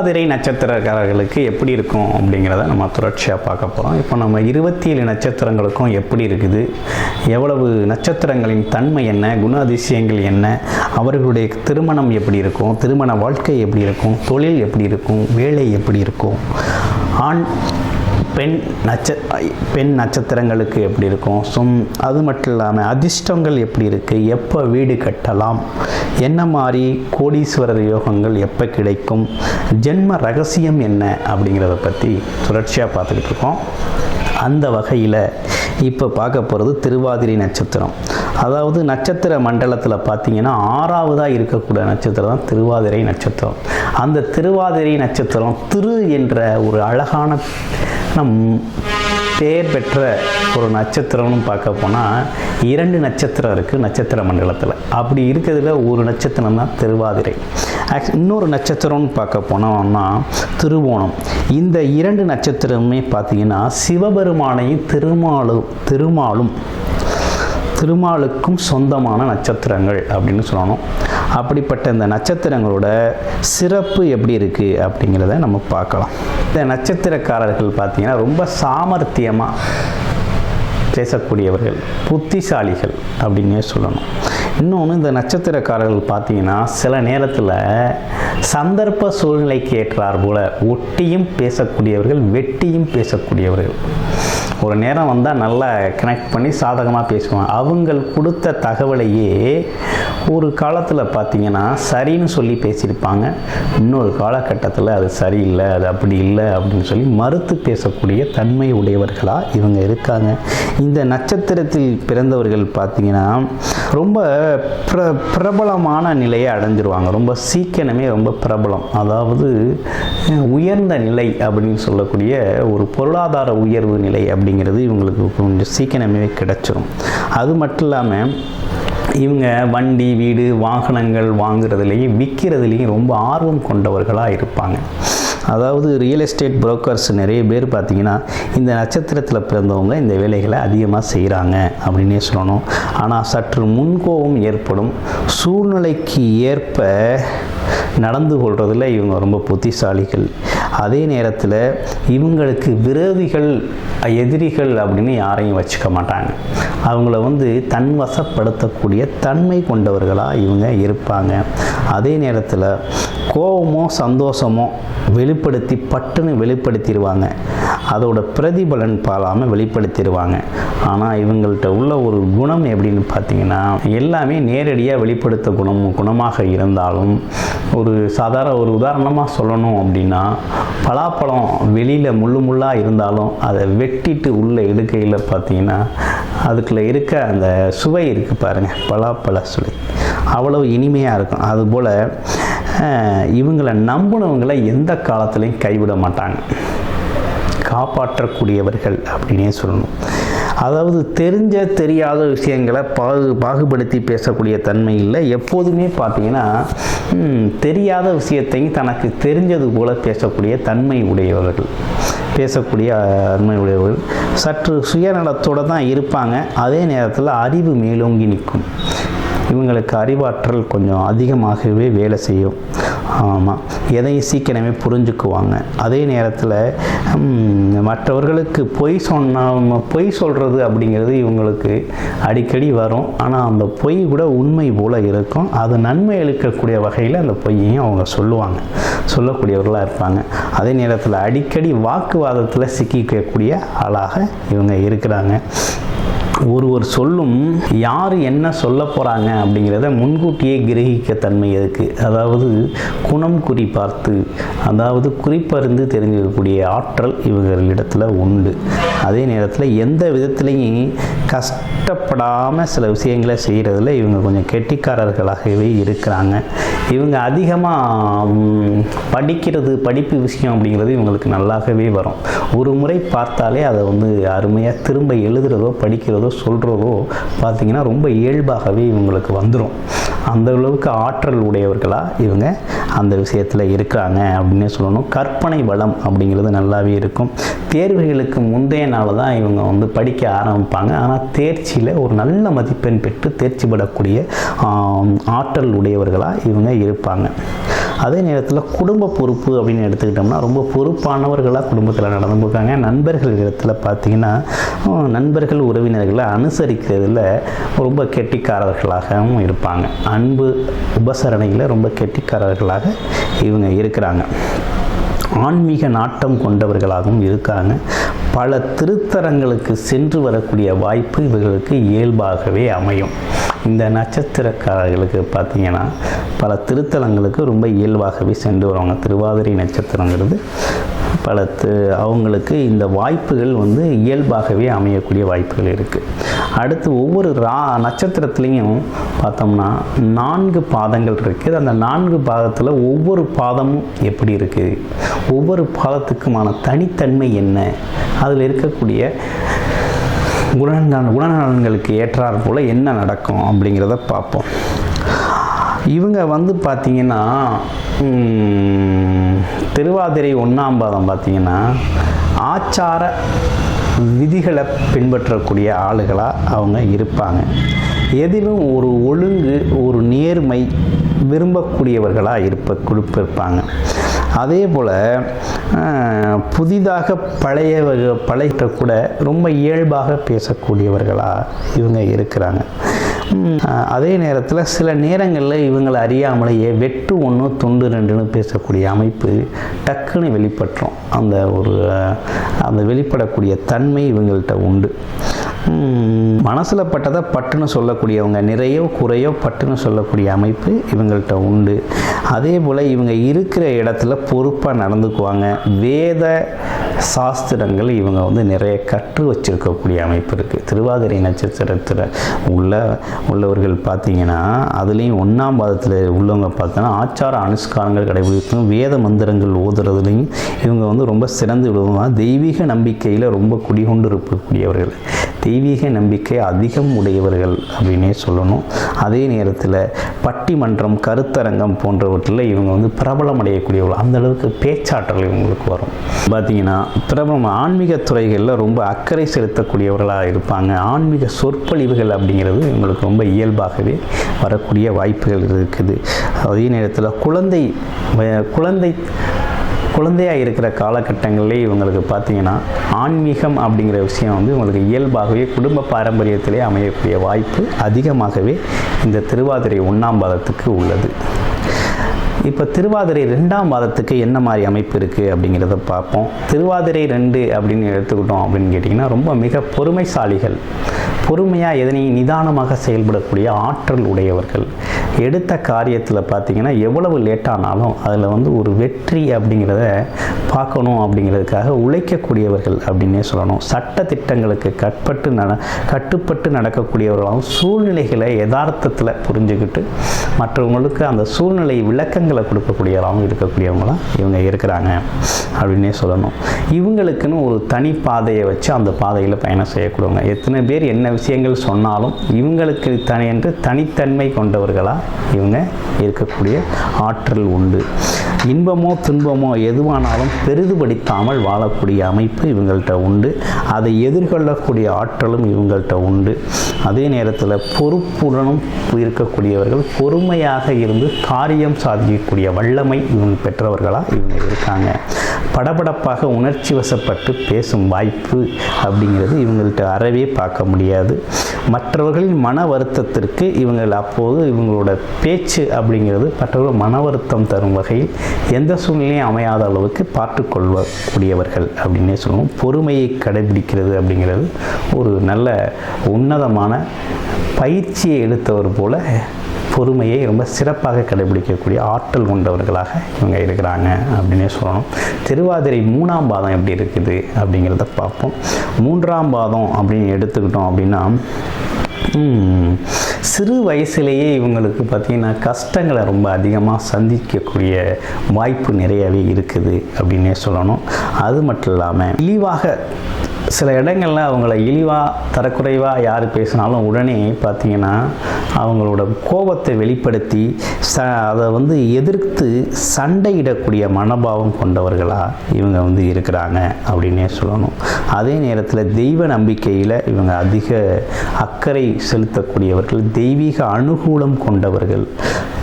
திருவாதிரை நட்சத்திரக்காரர்களுக்கு எப்படி இருக்கும் அப்படிங்கிறத நம்ம தொடர்ச்சியாக பார்க்க போகிறோம். இப்போ நம்ம 27 நட்சத்திரங்களுக்கும் எப்படி இருக்குது, எவ்வளவு நட்சத்திரங்களின் தன்மை என்ன, குண அதிசயங்கள் என்ன, அவர்களுடைய திருமணம் எப்படி இருக்கும், திருமண வாழ்க்கை எப்படி இருக்கும், தொழில் எப்படி இருக்கும், வேலை எப்படி இருக்கும், ஆண் பெண் நட்சத்திரங்களுக்கு எப்படி இருக்கும், அது மட்டும் இல்லாமல் அதிர்ஷ்டங்கள் எப்படி இருக்குது, எப்போ வீடு கட்டலாம், என்ன மாதிரி கோடீஸ்வரர் யோகங்கள் எப்போ கிடைக்கும், ஜென்ம ரகசியம் என்ன அப்படிங்கிறத பற்றி தொடர்ச்சியாக பார்த்துக்கிட்டு இருக்கோம். அந்த வகையில் இப்போ பார்க்க போகிறது திருவாதிரை நட்சத்திரம். அதாவது நட்சத்திர மண்டலத்தில் பார்த்திங்கன்னா 6வதாக இருக்கக்கூடிய நட்சத்திரம் தான் திருவாதிரை நட்சத்திரம். அந்த திருவாதிரை நட்சத்திரம் திரு என்ற ஒரு அழகான பெயர் பெற்ற ஒரு நட்சத்திரம்னு பார்க்க போனால் 2 நட்சத்திரம் இருக்குது நட்சத்திர மண்டலத்தில். அப்படி இருக்கிறதுல ஒரு நட்சத்திரம் தான் திருவாதிரை. இன்னொரு நட்சத்திரம்னு பார்க்க போனோம்னா திருவோணம். இந்த 2 நட்சத்திரமுமே பார்த்திங்கன்னா சிவபெருமானையும் திருமாலுக்கும் சொந்தமான நட்சத்திரங்கள் அப்படின்னு சொல்லணும். அப்படிப்பட்ட இந்த நட்சத்திரங்களோட சிறப்பு எப்படி இருக்குது அப்படிங்கிறத நம்ம பார்க்கலாம். இந்த நட்சத்திரக்காரர்கள் பார்த்திங்கன்னா ரொம்ப சாமர்த்தியமாக பேசக்கூடியவர்கள், புத்திசாலிகள் அப்படின்னே சொல்லணும். இன்னொன்று, இந்த நட்சத்திரக்காரர்கள் பார்த்திங்கன்னா சில நேரத்தில் சந்தர்ப்ப சூழ்நிலைக்கு ஏற்றார் போல் ஒட்டியும் பேசக்கூடியவர்கள், வெட்டியும் பேசக்கூடியவர்கள். ஒரு நேரம் வந்தால் நல்லா கனெக்ட் பண்ணி சாதகமாக பேசுவாங்க. அவங்க கொடுத்த தகவலையே ஒரு காலத்தில் பார்த்திங்கன்னா சரின்னு சொல்லி பேசியிருப்பாங்க, இன்னொரு காலகட்டத்தில் அது சரியில்லை, அது அப்படி இல்லை அப்படின்னு சொல்லி மறுத்து பேசக்கூடிய தன்மை உடையவர்களாக இவங்க இருக்காங்க. இந்த நட்சத்திரத்தில் பிறந்தவர்கள் பார்த்திங்கன்னா ரொம்ப பிரபலமான நிலையை அடைஞ்சிருவாங்க. ரொம்ப சீக்கிரமே ரொம்ப பிரபலம், அதாவது உயர்ந்த நிலை அப்படின்னு சொல்லக்கூடிய ஒரு பொருளாதார உயர்வு நிலை அப்படிங்கிறது இவங்களுக்கு கொஞ்சம் சீக்கிரமே கிடைச்சிரும். அது மட்டும் இல்லாமல் இவங்க வண்டி, வீடு, வாகனங்கள் வாங்குறதுலேயும் விற்கிறதுலேயும் ரொம்ப ஆர்வம் கொண்டவர்களாக இருப்பாங்க. அதாவது ரியல் எஸ்டேட் புரோக்கர்ஸ் நிறைய பேர் பார்த்திங்கன்னா இந்த நட்சத்திரத்தில் பிறந்தவங்க இந்த வேலைகளை அதிகமாக செய்கிறாங்க அப்படின்னே சொல்லணும். ஆனால் சற்று முன்கோபம் ஏற்படும், சூழ்நிலைக்கு ஏற்ப நடந்து கொள்றதில் இவங்க ரொம்ப புத்திசாலிகள். அதே நேரத்தில் இவங்களுக்கு விரோதிகள், எதிரிகள் அப்படின்னு யாரையும் வச்சுக்க மாட்டாங்க. அவங்கள தன்வசப்படுத்தக்கூடிய தன்மை கொண்டவர்களாக இவங்க இருப்பாங்க. அதே நேரத்தில் கோபமோ சந்தோஷமோ பட்டுன்னு வெளிப்படுத்திடுவாங்க. அதோட பிரதிபலன் பாராமல் வெளிப்படுத்திடுவாங்க. ஆனால் இவங்கள்ட்ட உள்ள ஒரு குணம் எப்படின்னு பார்த்தீங்கன்னா, எல்லாமே நேரடியாக வெளிப்படுத்த குணமாக இருந்தாலும், ஒரு உதாரணமாக சொல்லணும் அப்படின்னா, பலாப்பழம் வெளியில் முள்ளாக இருந்தாலும் அதை வெட்டிட்டு உள்ளே எடுக்கையில் பார்த்தீங்கன்னா அதுக்குள்ளே இருக்க அந்த சுவை இருக்குது பாருங்கள், பலாப்பழ சுவை அவ்வளவு இனிமையாக இருக்கும். அதுபோல் இவங்களை நம்பினவங்களை எந்த காலத்துலையும் கைவிட மாட்டாங்க, காப்பாற்றக்கூடியவர்கள் அப்படின்னே சொல்லணும். அதாவது தெரியாத விஷயங்களை பாகுபடுத்தி பேசக்கூடிய தன்மை இல்லை. எப்போதுமே பார்த்திங்கன்னா தெரியாத விஷயத்தையும் தனக்கு தெரிஞ்சது போல பேசக்கூடிய தன்மை உடையவர்கள், சற்று சுயநலத்தோடு தான் இருப்பாங்க. அதே நேரத்தில் அறிவு மேலோங்கி நிற்கும். இவங்களுக்கு அறிவாற்றல் கொஞ்சம் அதிகமாகவே வேலை செய்யும். ஆமாம், எதையும் சீக்கிரமே புரிஞ்சுக்குவாங்க. அதே நேரத்தில் மற்றவர்களுக்கு பொய் சொல்கிறது அப்படிங்கிறது இவங்களுக்கு அடிக்கடி வரும். ஆனால் அந்த பொய் கூட உண்மை போல் இருக்கும். அது நன்மை அளிக்கக்கூடிய வகையில் அந்த பொய்யையும் அவங்க சொல்லக்கூடியவர்களாக இருப்பாங்க. அதே நேரத்தில் அடிக்கடி வாக்குவாதத்தில் சிக்கிக்கக்கூடிய ஆளாக இவங்க இருக்கிறாங்க. ஒருவர் சொல்லும் யார் என்ன சொல்ல போகிறாங்க அப்படிங்கிறத முன்கூட்டியே கிரகிக்க தன்மை இருக்குது. அதாவது குணம் குறிப்பார்த்து, அதாவது குறிப்பறிந்து தெரிஞ்சுக்கக்கூடிய ஆற்றல் இவர்களிடத்தில் உண்டு. அதே நேரத்தில் எந்த விதத்துலையும் கஷ்டப்படாமல் சில விஷயங்களை செய்கிறதுல இவங்க கொஞ்சம் கெட்டிக்காரர்களாகவே இருக்கிறாங்க. இவங்க அதிகமாக படிப்பு விஷயம் அப்படிங்கிறது இவங்களுக்கு நல்லாகவே வரும். ஒரு முறை பார்த்தாலே அதை அருமையாக திரும்ப எழுதுறதோ படிக்கிறதோ சொல்கிறதோ பார்த்திங்கன்னா ரொம்ப இயல்பாகவே இவங்களுக்கு வந்துடும். அந்த அளவுக்கு ஆற்றல் உடையவர்களாக இவங்க அந்த விஷயத்தில் இருக்காங்க அப்படின்னே சொல்லணும். கற்பனை வளம் அப்படிங்கிறது நல்லாவே இருக்கும். தேர்வுகளுக்கு முந்தைய நாள் தான் இவங்க வந்து படிக்க ஆரம்பிப்பாங்க. ஆனால் தேர்ச்சியில் ஒரு நல்ல மதிப்பெண் பெற்று தேர்ச்சி படக்கூடிய ஆற்றல் உடையவர்களாக இவங்க இருப்பாங்க. அதே நேரத்தில் குடும்ப பொறுப்பு அப்படின்னு எடுத்துக்கிட்டோம்னா ரொம்ப பொறுப்பானவர்களாக குடும்பத்தில் நடந்துருக்காங்க. நண்பர்கள் இடத்துல பார்த்திங்கன்னா நண்பர்கள் உறவினர்களை அனுசரிக்கிறதுல ரொம்ப கெட்டிக்காரர்களாகவும் இருப்பாங்க. அன்பு உபசரணையில் ரொம்ப கெட்டிக்காரர்களாக இவங்க இருக்கிறாங்க. ஆன்மீக நாட்டம் கொண்டவர்களாகவும் இருக்காங்க. பல திருத்தலங்களுக்கு சென்று வரக்கூடிய வாய்ப்பு இவர்களுக்கு இயல்பாகவே அமையும். இந்த நட்சத்திரக்காரர்களுக்கு பார்த்திங்கன்னா பல திருத்தலங்களுக்கு ரொம்ப இயல்பாகவே சென்று வருவாங்க. திருவாதிரை நட்சத்திரங்கிறது அவங்களுக்கு இந்த வாய்ப்புகள் வந்து இயல்பாகவே அமையக்கூடிய வாய்ப்புகள் இருக்குது. அடுத்து ஒவ்வொரு நட்சத்திரத்துலேயும் பார்த்தோம்னா 4 பாதங்கள் இருக்குது. அந்த 4 பாதத்தில் ஒவ்வொரு பாதமும் எப்படி இருக்குது, ஒவ்வொரு பாதத்துக்குமான தனித்தன்மை என்ன, அதில் இருக்கக்கூடிய குணநலன்களுக்கு ஏற்றாற் போல் என்ன நடக்கும் அப்படிங்கிறத பார்ப்போம். இவங்க வந்து பார்த்திங்கன்னா திருவாதிரை 1ஆம் பாதம் பார்த்திங்கன்னா ஆச்சார விதிகளை பின்பற்றக்கூடிய ஆளுகளாக அவங்க இருப்பாங்க. எதிலும் ஒரு ஒழுங்கு, ஒரு நேர்மை விரும்பக்கூடியவர்களாக இருப்பாங்க. அதே போல் புதிதாக பழைய கூட ரொம்ப இயல்பாக பேசக்கூடியவர்களாக இவங்க இருக்கிறாங்க. அதே நேரத்தில் சில நேரங்களில் இவங்களை அறியாமலேயே வெட்டு 1 துண்டு 2ன்னு பேசக்கூடிய அமைப்பு டக்குன்னு வெளிப்பட்டுரும். அந்த வெளிப்படக்கூடிய தன்மை இவங்கள்ட்ட உண்டு. மனசில் பட்டதை பட்டுன்னு சொல்லக்கூடியவங்க, நிறையோ குறையோ பட்டுன்னு சொல்லக்கூடிய அமைப்பு இவங்கள்ட்ட உண்டு. அதே போல் இவங்க இருக்கிற இடத்துல பொறுப்பாக நடந்துக்குவாங்க. வேத சாஸ்திரங்கள் இவங்க வந்து நிறைய கற்று வச்சிருக்கக்கூடிய அமைப்பு இருக்குது. திருவாதிரை நட்சத்திரத்தில் உள்ளவர்கள் பார்த்திங்கன்னா அதுலேயும் 1ஆம் பாதத்தில் உள்ளவங்க பார்த்தோன்னா ஆச்சார அனுஷ்காரங்கள் கடைபிடிக்கும், வேத மந்திரங்கள் ஓதுறதுலையும் இவங்க வந்து ரொம்ப சிறந்து விடுவாங்க. தெய்வீக நம்பிக்கையில் ரொம்ப குடிகொண்டு இருக்கக்கூடியவர்கள், தெய்வீக நம்பிக்கை அதிகம் உடையவர்கள் அப்படின்னே சொல்லணும். அதே நேரத்தில் பட்டிமன்றம், கருத்தரங்கம் போன்றவற்றில் இவங்க வந்து பிரபலம் அடையக்கூடியவர்கள். அந்தளவுக்கு பேச்சாற்றல் இவங்களுக்கு வரும். பார்த்திங்கன்னா பிரபலம் ஆன்மீக துறைகளில் ரொம்ப அக்கறை செலுத்தக்கூடியவர்களாக இருப்பாங்க. ஆன்மீக சொற்பொழிவுகள் அப்படிங்கிறது இவங்களுக்கு ரொம்ப இயல்பாகவே வரக்கூடிய வாய்ப்புகள் இருக்குது. அதே நேரத்தில் குழந்தையாக இருக்கிற காலகட்டங்களிலே இவங்களுக்கு பார்த்திங்கன்னா ஆன்மீகம் அப்படிங்கிற விஷயம் வந்து இவங்களுக்கு இயல்பாகவே குடும்ப பாரம்பரியத்திலே அமையக்கூடிய வாய்ப்பு அதிகமாகவே இந்த திருவாதிரை 1ஆம் பாதத்துக்கு உள்ளது. இப்போ திருவாதிரை 2ஆம் பாதத்துக்கு என்ன மாதிரி அமைப்பு இருக்குது அப்படிங்கிறத பார்ப்போம். திருவாதிரை 2 அப்படின்னு எடுத்துக்கிட்டோம் அப்படின்னு கேட்டிங்கன்னா ரொம்ப மிக பொறுமைசாலிகள், பொறுமையாக எதனையும் நிதானமாக செயல்படக்கூடிய ஆற்றல் உடையவர்கள். எடுத்த காரியத்தில் பார்த்திங்கன்னா எவ்வளவு லேட்டானாலும் அதில் வந்து ஒரு வெற்றி அப்படிங்கிறத பார்க்கணும் அப்படிங்கிறதுக்காக உழைக்கக்கூடியவர்கள் அப்படின்னே சொல்லணும். சட்ட திட்டங்களுக்கு கட்டுப்பட்டு நடக்கக்கூடியவர்களாகவும் சூழ்நிலைகளை யதார்த்தத்தில் புரிஞ்சுக்கிட்டு மற்றவங்களுக்கு அந்த சூழ்நிலை விளக்கங்களை கொடுக்கக்கூடியவர்களாகவும் இருக்கக்கூடியவங்களாம் இவங்க இருக்கிறாங்க அப்படின்னே சொல்லணும். இவங்களுக்குன்னு ஒரு தனி பாதையை வச்சு அந்த பாதையில் பயணம் செய்யக்கூடியவங்க. எத்தனை பேர் என்ன விஷயங்கள் சொன்னாலும் இவங்களுக்கு என்று தனித்தன்மை கொண்டவர்களாக இவங்க இருக்கக்கூடிய ஆற்றல் உண்டு. இன்பமோ துன்பமோ எதுவானாலும் பெரிதுபடுத்தாமல் வாழக்கூடிய அமைப்பு இவங்கள்ட்ட உண்டு. அதை எதிர்கொள்ளக்கூடிய ஆற்றலும் இவங்கள்ட்ட உண்டு. அதே நேரத்தில் பொறுப்புடனும் இருக்கக்கூடியவர்கள், பொறுமையாக இருந்து காரியம் சாதிக்கக்கூடிய வல்லமை இவங்க பெற்றவர்களாக இவங்க இருக்காங்க. படபடப்பாக உணர்ச்சி வசப்பட்டு பேசும் வாய்ப்பு அப்படிங்கிறது இவங்கள்ட்ட அறவே பார்க்க முடியாது. மற்றவர்களின் மன வருத்தத்திற்கு இவங்கள் அப்போது இவங்களோட பேச்சு அப்படிங்கிறது மற்றவர்கள் மன வருத்தம் தரும் வகையில் எந்த சூழ்நிலையும் அமையாத அளவுக்கு பார்த்து கொள்ளக்கூடியவர்கள் அப்படின்னே சொல்லணும். பொறுமையை கடைபிடிக்கிறது அப்படிங்கிறது ஒரு நல்ல உன்னதமான பயிற்சியை எடுத்தவர் போல பொறுமையை ரொம்ப சிறப்பாக கடைபிடிக்கக்கூடிய ஆற்றல் கொண்டவர்களாக இவங்க இருக்கிறாங்க அப்படின்னே சொல்லணும். திருவாதிரை 3ஆம் பாதம் எப்படி இருக்குது அப்படிங்கிறத பார்ப்போம். 3ஆம் பாதம் அப்படின்னு எடுத்துக்கிட்டோம் அப்படின்னா சிறு வயசுலேயே இவங்களுக்கு பார்த்திங்கன்னா கஷ்டங்களை ரொம்ப அதிகமாக சந்திக்கக்கூடிய வாய்ப்பு நிறையவே இருக்குது அப்படின்னே சொல்லணும். அது மட்டும் இல்லாமல் இழிவாக சில இடங்களில் அவங்கள இழிவாக தரக்குறைவாக யார் பேசினாலும் உடனே பார்த்திங்கன்னா அவங்களோட கோபத்தை வெளிப்படுத்தி அதை வந்து எதிர்த்து சண்டையிடக்கூடிய மனோபாவம் கொண்டவர்களாக இவங்க வந்து இருக்கிறாங்க அப்படின்னே சொல்லணும். அதே நேரத்தில் தெய்வ நம்பிக்கையில் இவங்க அதிக அக்கறை செலுத்தக்கூடியவர்கள், தெய்வீக அனுகூலம் கொண்டவர்கள்,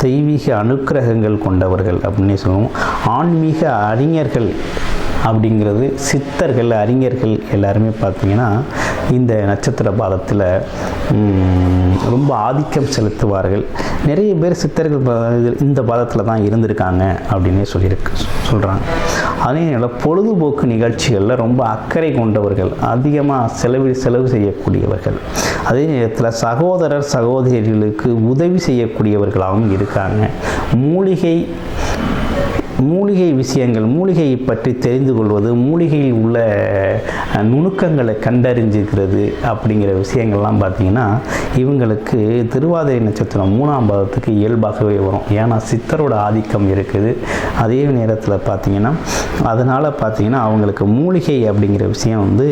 தெய்வீக அனுக்கிரகங்கள் கொண்டவர்கள் அப்படின்னே சொல்லுவோம். ஆன்மீக அறிஞர்கள் அப்படிங்கிறது, சித்தர்கள், அறிஞர்கள் எல்லாருமே பார்த்திங்கன்னா இந்த நட்சத்திர பாதத்தில் ரொம்ப ஆதிக்கம் செலுத்துவார்கள். நிறைய பேர் சித்தர்கள் இந்த பாதத்தில் தான் இருந்திருக்காங்க அப்படின்னே சொல்கிறாங்க. அதே நேரம் பொழுதுபோக்கு நிகழ்ச்சிகளில் ரொம்ப அக்கறை கொண்டவர்கள், அதிகமாக செலவு செய்யக்கூடியவர்கள். அதே நேரத்தில் சகோதரர் சகோதரிகளுக்கு உதவி செய்யக்கூடியவர்களாகவும் இருக்காங்க. மூலிகை விஷயங்கள், மூலிகையை பற்றி தெரிந்து கொள்வது, மூலிகையில் உள்ள நுணுக்கங்களை கண்டறிஞ்சிக்கிறது அப்படிங்கிற விஷயங்கள்லாம் பார்த்திங்கன்னா இவங்களுக்கு திருவாதிரை நட்சத்திரம் 3ஆம் பாதத்துக்கு இயல்பாகவே வரும். ஏன்னா சித்தரோட ஆதிக்கம் இருக்குது. அதே நேரத்தில் பார்த்திங்கன்னா அதனால் பார்த்திங்கன்னா அவங்களுக்கு மூலிகை அப்படிங்கிற விஷயம் வந்து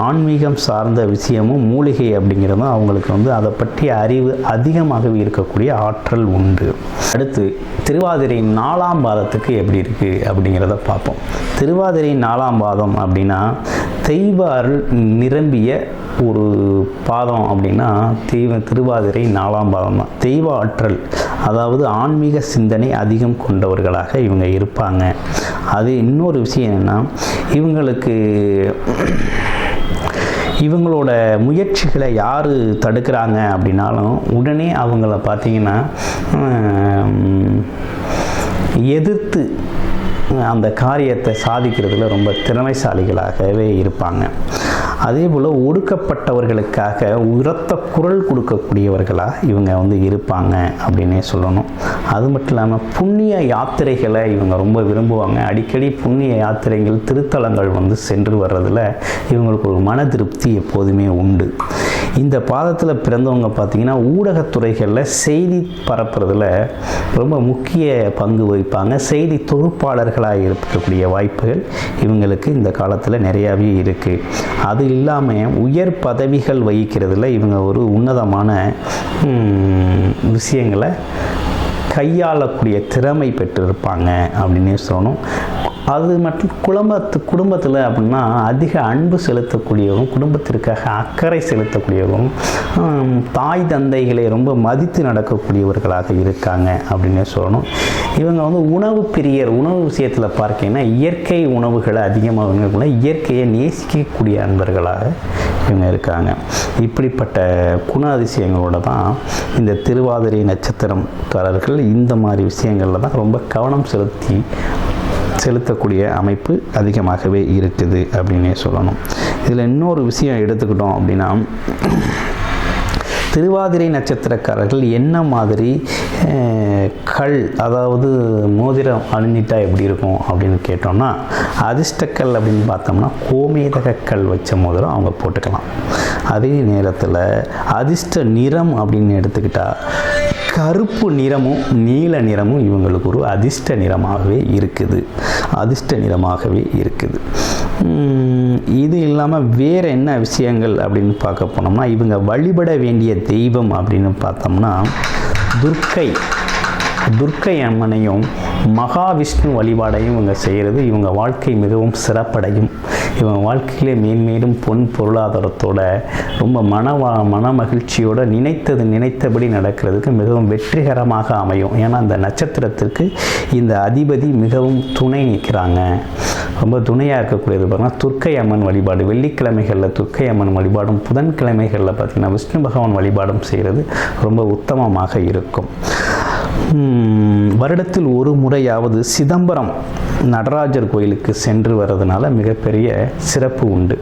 ஆன்மீகம் சார்ந்த விஷயமும் மூலிகை அப்படிங்கிறதும் அவங்களுக்கு வந்து அதை பற்றிய அறிவு அதிகமாகவே இருக்கக்கூடிய ஆற்றல் உண்டு. அடுத்து திருவாதிரை 4ஆம் பாதத்துக்கு எப்படி இருக்குது அப்படிங்கிறத பார்ப்போம். திருவாதிரை 4ஆம் பாதம் அப்படின்னா தெய்வ அருள் நிரம்பிய ஒரு பாதம் அப்படின்னா திருவாதிரை 4ஆம் பாதம் தான். தெய்வ ஆற்றல், அதாவது ஆன்மீக சிந்தனை அதிகம் கொண்டவர்களாக இவங்க இருப்பாங்க. அது இன்னொரு விஷயம் என்னென்னா இவங்களோட முயற்சிகளை யார் தடுக்கிறாங்க அப்படின்னாலும் உடனே அவங்கள பார்த்திங்கன்னா எதிர்த்து அந்த காரியத்தை சாதிக்கிறதுல ரொம்ப திறமைசாலிகளாகவே இருப்பாங்க. அதே போல் ஒடுக்கப்பட்டவர்களுக்காக உரத்த குரல் கொடுக்கக்கூடியவர்களாக இவங்க வந்து இருப்பாங்க அப்படின்னே சொல்லணும். அது மட்டும் இல்லாமல் புண்ணிய யாத்திரைகளை இவங்க ரொம்ப விரும்புவாங்க. அடிக்கடி புண்ணிய யாத்திரைகள், திருத்தலங்கள் வந்து சென்று வர்றதில் இவங்களுக்கு ஒரு மன திருப்தி எப்போதுமே உண்டு. இந்த பாதத்தில் பிறந்தவங்க பார்த்திங்கன்னா ஊடகத்துறைகளில் செய்தி பரப்புறதில் ரொம்ப முக்கிய பங்கு வகிப்பாங்க. செய்தி தொகுப்பாளர்களாக இருக்கக்கூடிய வாய்ப்புகள் இவங்களுக்கு இந்த காலத்தில் நிறையாவே இருக்குது. அது இல்லாமல் உயர் பதவிகள் வகிக்கிறதுல இவங்க ஒரு உன்னதமான விஷயங்களை கையாளக்கூடிய திறமை பெற்றிருப்பாங்க அப்படின்னே சொல்லணும். அது மட்டும் குடும்பத்தில் அப்படின்னா அதிக அன்பு செலுத்தக்கூடியவரும், குடும்பத்திற்காக அக்கறை செலுத்தக்கூடியவரும், தாய் தந்தைகளை ரொம்ப மதித்து நடக்கக்கூடியவர்களாக இருக்காங்க அப்படின்னே சொல்லணும். இவங்க வந்து உணவு பிரியர். உணவு விஷயத்தில் பார்க்கிங்கன்னா இயற்கை உணவுகளை அதிகமாக இயற்கையை நேசிக்கக்கூடிய அன்பர்களாக இவங்க இருக்காங்க. இப்படிப்பட்ட குண அதிசயங்களோட தான் இந்த திருவாதிரை நட்சத்திரக்காரர்கள் இந்த மாதிரி விஷயங்களில் தான் ரொம்ப கவனம் செலுத்தக்கூடிய அமைப்பு அதிகமாகவே இருக்குது அப்படின்னே சொல்லணும். இதில் இன்னொரு விஷயம் எடுத்துக்கிட்டோம் அப்படின்னா திருவாதிரை நட்சத்திரக்காரர்கள் என்ன மாதிரி கல், அதாவது மோதிரம் அணிஞ்சிட்டா எப்படி இருக்கும் அப்படின்னு கேட்டோம்னா அதிர்ஷ்டக்கல் அப்படின்னு பார்த்தோம்னா கோமேதக கல் வச்ச மோதிரம் அவங்க போட்டுக்கலாம். அதே நேரத்தில் அதிர்ஷ்ட நிறம் அப்படின்னு எடுத்துக்கிட்டால் கருப்பு நிறமும் நீல நிறமும் இவங்களுக்கு ஒரு அதிர்ஷ்ட நிறமாகவே இருக்குது. இது இல்லாமல் வேறு என்ன விஷயங்கள் அப்படின்னு பார்க்க போனோம்னா இவங்க வழிபட வேண்டிய தெய்வம் அப்படின்னு பார்த்தோம்னா துர்க்கை அம்மனையும் மகாவிஷ்ணு வழிபாடையும் இவங்க செய்கிறது இவங்க வாழ்க்கை மிகவும் சிறப்படையும். இவங்க வாழ்க்கையிலே மேன்மேலும் பொருளாதாரத்தோட ரொம்ப மன மகிழ்ச்சியோட நினைத்தபடி நடக்கிறதுக்கு மிகவும் வெற்றிகரமாக அமையும். ஏன்னா அந்த நட்சத்திரத்திற்கு இந்த அதிபதி மிகவும் துணை நிற்கிறாங்க. ரொம்ப துணையாக இருக்கக்கூடியது பார்த்தீங்கன்னா துர்க்கை அம்மன் வழிபாடு, வெள்ளிக்கிழமைகளில் துர்க்கை அம்மன் வழிபாடும், புதன்கிழமைகளில் பார்த்திங்கன்னா விஷ்ணு பகவான் வழிபாடும் செய்கிறது ரொம்ப உத்தமமாக இருக்கும். வருடத்தில் ஒரு முறையாவது சிதம்பரம் நடராஜர் கோயிலுக்கு சென்று வர்றதுனால மிகப்பெரிய சிறப்பு உண்டு.